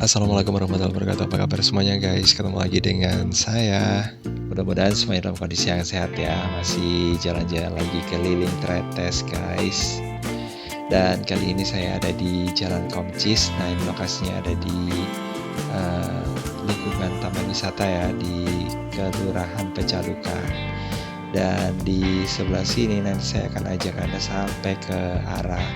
Assalamualaikum warahmatullahi wabarakatuh. Apa kabar semuanya guys? Ketemu lagi dengan saya. Mudah-mudahan semuanya dalam kondisi yang sehat ya. Masih jalan-jalan lagi keliling Tretes guys. Dan kali ini saya ada di Jalan Komcis. Nah, ini lokasinya ada di lingkungan Taman Wisata ya, di Kelurahan Pecaluka. Dan di sebelah sini nanti saya akan ajak Anda sampai ke arah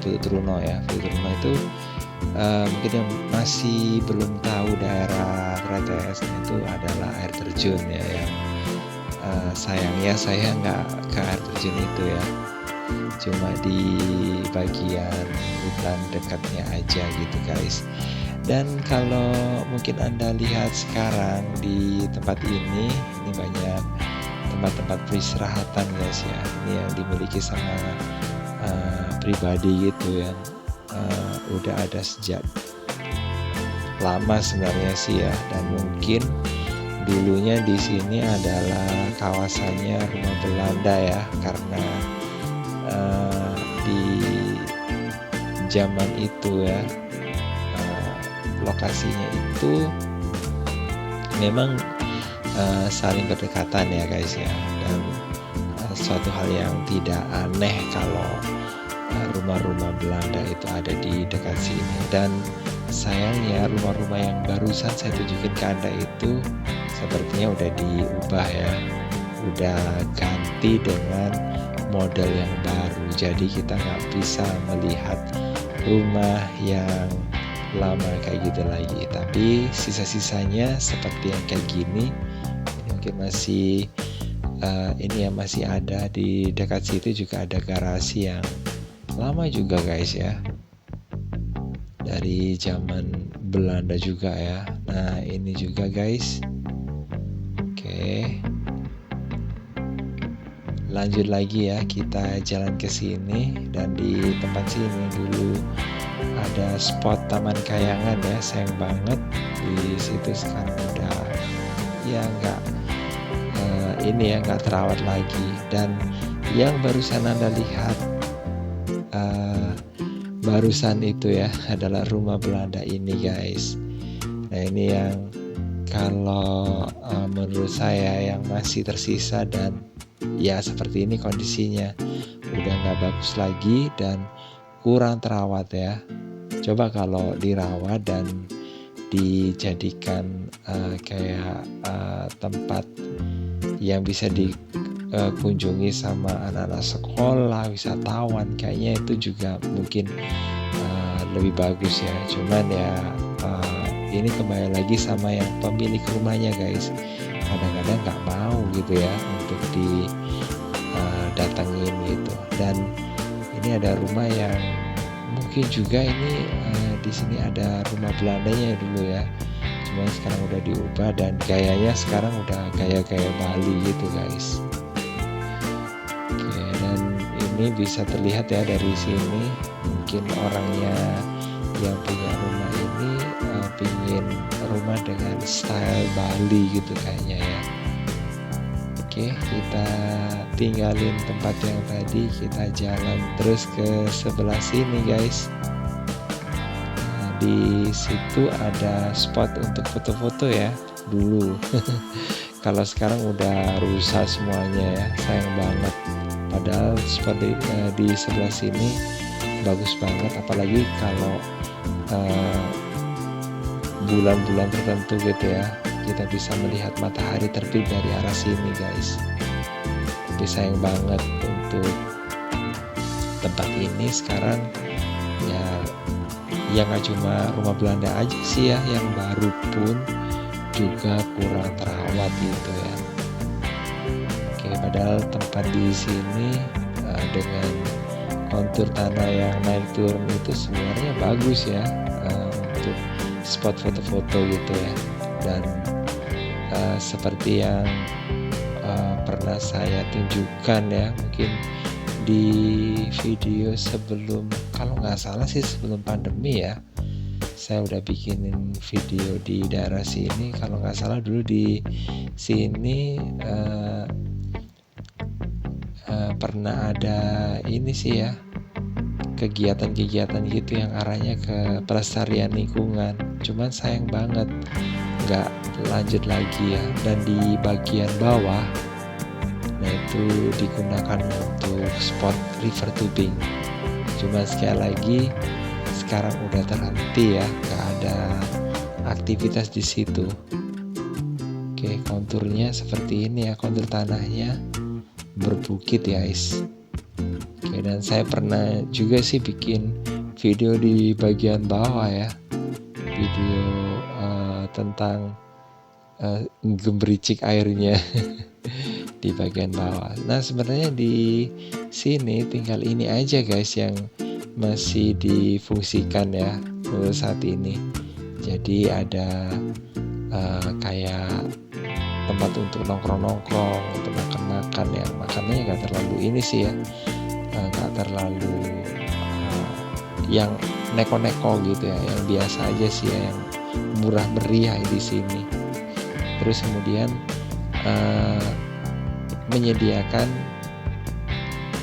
Putruno ya. Putruno itu mungkin yang masih belum tahu daerah Tretes itu adalah air terjun ya, yang sayangnya saya nggak ke air terjun itu ya, cuma di bagian hutan dekatnya aja gitu guys. Dan kalau mungkin Anda lihat sekarang di tempat ini banyak tempat-tempat peristirahatan guys ya, ini yang dimiliki sama pribadi gitu ya. Udah ada sejak lama sebenarnya sih ya, dan mungkin dulunya di sini adalah kawasannya rumah Belanda ya, karena di zaman itu ya lokasinya itu memang saling berdekatan ya guys ya, dan suatu hal yang tidak aneh kalau rumah-rumah Belanda itu ada di dekat sini. Dan sayangnya rumah-rumah yang barusan saya tunjukin ke Anda itu sepertinya udah diubah ya, udah ganti dengan model yang baru, jadi kita nggak bisa melihat rumah yang lama kayak gitu lagi. Tapi sisa-sisanya seperti yang kayak gini, ini mungkin masih ini ya, masih ada. Di dekat situ juga ada garasi yang lama juga guys ya, dari zaman Belanda juga ya. Nah ini juga guys. Oke, lanjut lagi ya, kita jalan ke sini. Dan di tempat sini dulu ada spot taman kayangan ya, sayang banget di situ sekarang udah ya nggak terawat lagi. Dan yang barusan Anda lihat barusan itu ya adalah rumah Belanda ini guys. Nah ini yang kalau menurut saya yang masih tersisa, dan ya seperti ini kondisinya, udah nggak bagus lagi dan kurang terawat ya. Coba kalau dirawat dan dijadikan kayak tempat yang bisa dikunjungi sama anak-anak sekolah, wisatawan, kayaknya itu juga mungkin lebih bagus ya. Cuman ya ini kembali lagi sama yang pemilik rumahnya guys, kadang-kadang nggak mau gitu ya untuk didatengin gitu. Dan ini ada rumah yang mungkin juga ini di sini ada rumah Belandanya dulu ya, cuma sekarang udah diubah dan gayanya sekarang udah gaya-gaya Bali gitu guys. Oke, dan ini bisa terlihat ya dari sini, mungkin orangnya yang punya rumah ini pingin rumah dengan style Bali gitu kayaknya ya. Oke, kita tinggalin tempat yang tadi, kita jalan terus ke sebelah sini guys. Nah, di situ ada spot untuk foto-foto ya dulu. Kalau sekarang udah rusak semuanya ya, sayang banget. Padahal spot di sebelah sini bagus banget, apalagi kalau bulan-bulan tertentu gitu ya, kita bisa melihat matahari terbit dari arah sini guys. Tapi sayang banget untuk tempat ini sekarang ya nggak cuma rumah Belanda aja sih ya, yang baru pun juga kurang terawat gitu ya. Oke, padahal tempat di sini dengan kontur tanah yang naik turun itu sebenarnya bagus ya untuk spot foto-foto gitu ya. Dan seperti yang pernah saya tunjukkan ya, mungkin di video sebelum, kalau nggak salah sih sebelum pandemi ya, saya udah bikinin video di daerah sini. Kalau nggak salah dulu di sini pernah ada ini sih ya, kegiatan-kegiatan gitu yang arahnya ke pelestarian lingkungan. Cuman sayang banget nggak lanjut lagi ya. Dan di bagian bawah, nah itu digunakan untuk spot river tubing. Cuma sekali lagi sekarang udah terhenti ya, nggak ada aktivitas di situ. Oke, konturnya seperti ini ya, kontur tanahnya berbukit ya guys. Oke, dan saya pernah juga sih bikin video di bagian bawah ya, video tentang gemericik airnya di bagian bawah. Nah sebenarnya di sini tinggal ini aja guys yang masih difungsikan ya untuk saat ini. Jadi ada kayak tempat untuk nongkrong-nongkrong, untuk makan-makan ya. Makannya nggak terlalu ini sih ya, nggak terlalu yang neko-neko gitu ya, yang biasa aja sih ya, yang murah meriah di sini. Terus kemudian menyediakan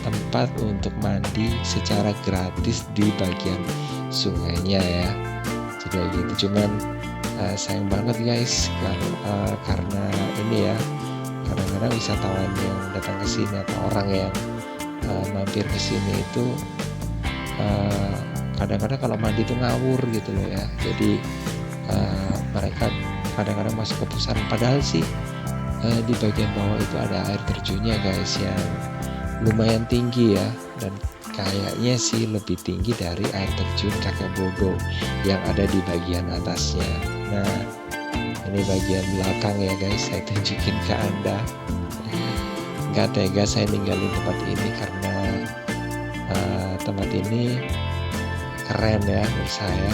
tempat untuk mandi secara gratis di bagian sungainya ya. Jadi gitu. Cuman sayang banget guys karena ini ya, kadang-kadang wisatawan yang datang ke sini atau orang yang mampir ke sini itu kadang-kadang kalau mandi itu ngawur gitu loh ya. Jadi mereka kadang-kadang masuk ke pusaran, padahal sih di bagian bawah itu ada air terjunnya guys yang lumayan tinggi ya, dan kayaknya sih lebih tinggi dari air terjun Kakek Bodo yang ada di bagian atasnya. Nah ini bagian belakang ya guys, saya tunjukin ke Anda. Nggak tega saya ninggalin tempat ini karena tempat ini keren ya menurut saya.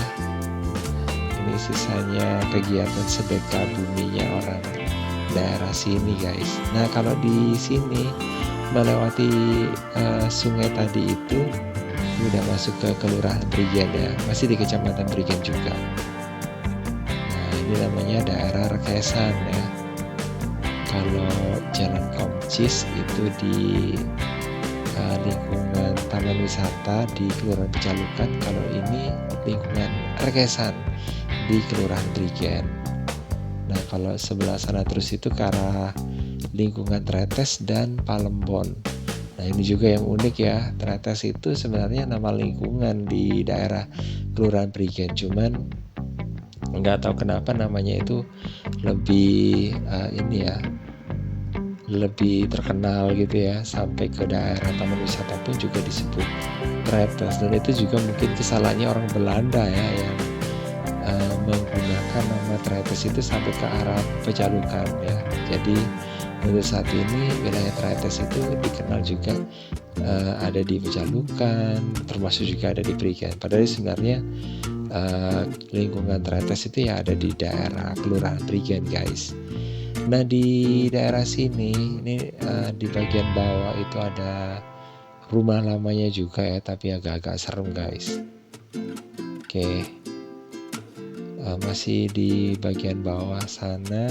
Ini sisanya kegiatan sedekah buminya orang daerah sini guys. Nah kalau di sini melewati sungai tadi itu udah masuk ke Kelurahan Prigen ya, masih di Kecamatan Prigen juga. Nah ini namanya daerah Rekesan ya. Kalau Jalan Komcis itu di lingkungan Taman Wisata di Kelurahan Pecalukan. Kalau ini lingkungan Rekesan di Kelurahan Prigen. Nah kalau sebelah sana terus itu ke arah lingkungan Tretes dan Palembon. Nah ini juga yang unik ya, Tretes itu sebenarnya nama lingkungan di daerah Kelurahan Prigen, cuman nggak tahu kenapa namanya itu lebih ini ya, lebih terkenal gitu ya, sampai ke daerah Taman Wisata pun juga disebut Tretes. Dan itu juga mungkin kesalahannya orang Belanda ya, yang menggunakan nama Tretes itu sampai ke arah Pecalukan ya. Jadi untuk saat ini wilayah Tretes itu dikenal juga ada di Pecalukan, termasuk juga ada di Prigen. Padahal sebenarnya lingkungan Tretes itu ya ada di daerah Kelurahan Prigen guys. Nah di daerah sini ini di bagian bawah itu ada rumah lamanya juga ya, tapi agak-agak serem guys. Oke, masih di bagian bawah sana.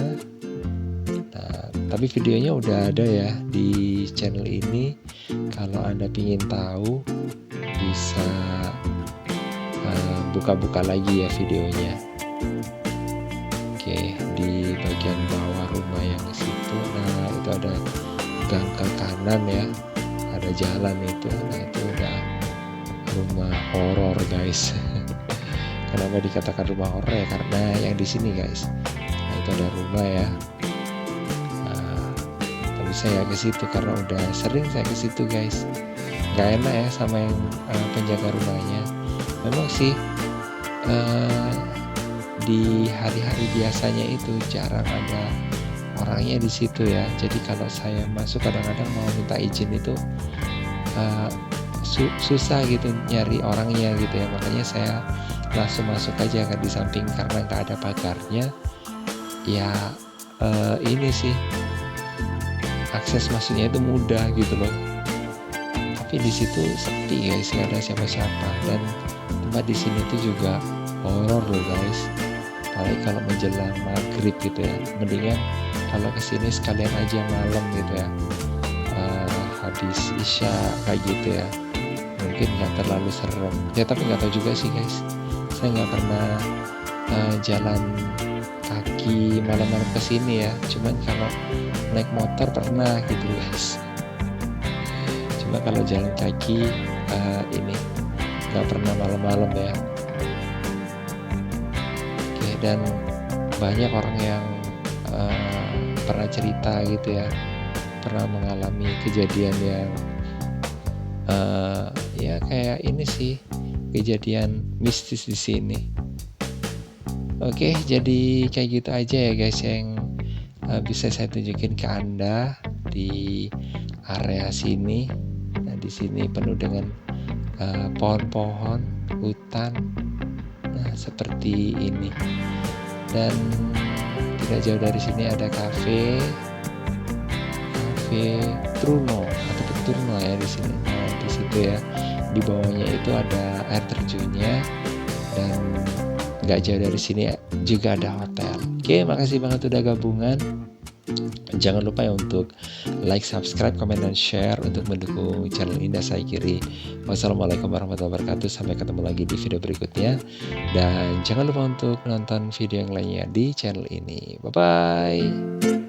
Nah, tapi videonya udah ada ya di channel ini. Kalau Anda ingin tahu bisa buka-buka lagi ya videonya. Oke, di bagian bawah rumah yang situ, nah itu ada gang ke kanan ya, ada jalan itu. Nah itu udah rumah horor guys. Kenapa dikatakan rumah horor ya? Karena yang di sini guys, nah itu ada rumah ya. Tapi saya ke situ karena udah sering saya ke situ guys. Gak enak ya sama yang penjaga rumahnya. Memang sih di hari-hari biasanya itu jarang ada orangnya di situ ya. Jadi kalau saya masuk kadang-kadang mau minta izin itu susah gitu nyari orangnya gitu ya. Makanya saya langsung masuk aja kan di samping, karena nggak ada pagarnya ya. Ini sih akses masuknya itu mudah gitu loh. Tapi di situ sepi guys, nggak ada siapa-siapa, dan tempat di sini tuh juga horor loh guys. Apalagi kalau menjelang maghrib gitu ya. Mendingan kalau kesini sekalian aja malam gitu ya, habis isya kayak gitu ya. mungkin nggak terlalu serem ya, tapi nggak tahu juga sih guys, saya nggak pernah jalan kaki malam-malam ke sini ya, cuman kalau naik motor pernah gitu guys, cuma kalau jalan kaki ini nggak pernah malam-malam ya. Oke, dan banyak orang yang pernah cerita gitu ya, pernah mengalami kejadian yang ya kayak ini sih, kejadian mistis di sini. Oke, jadi kayak gitu aja ya guys yang bisa saya tunjukin ke Anda di area sini. Nah, di sini penuh dengan pohon-pohon, hutan, nah seperti ini. Dan tidak jauh dari sini ada kafe Truno atau Turno ya di sini. Nah, di situ ya, di bawahnya itu ada air terjunnya, dan nggak jauh dari sini juga ada hotel. Oke, makasih banget udah gabungan. Jangan lupa ya untuk like, subscribe, komen, dan share untuk mendukung channel Indah Saya Kiri. Wassalamualaikum warahmatullahi wabarakatuh. Sampai ketemu lagi di video berikutnya. Dan jangan lupa untuk nonton video yang lainnya di channel ini. Bye-bye.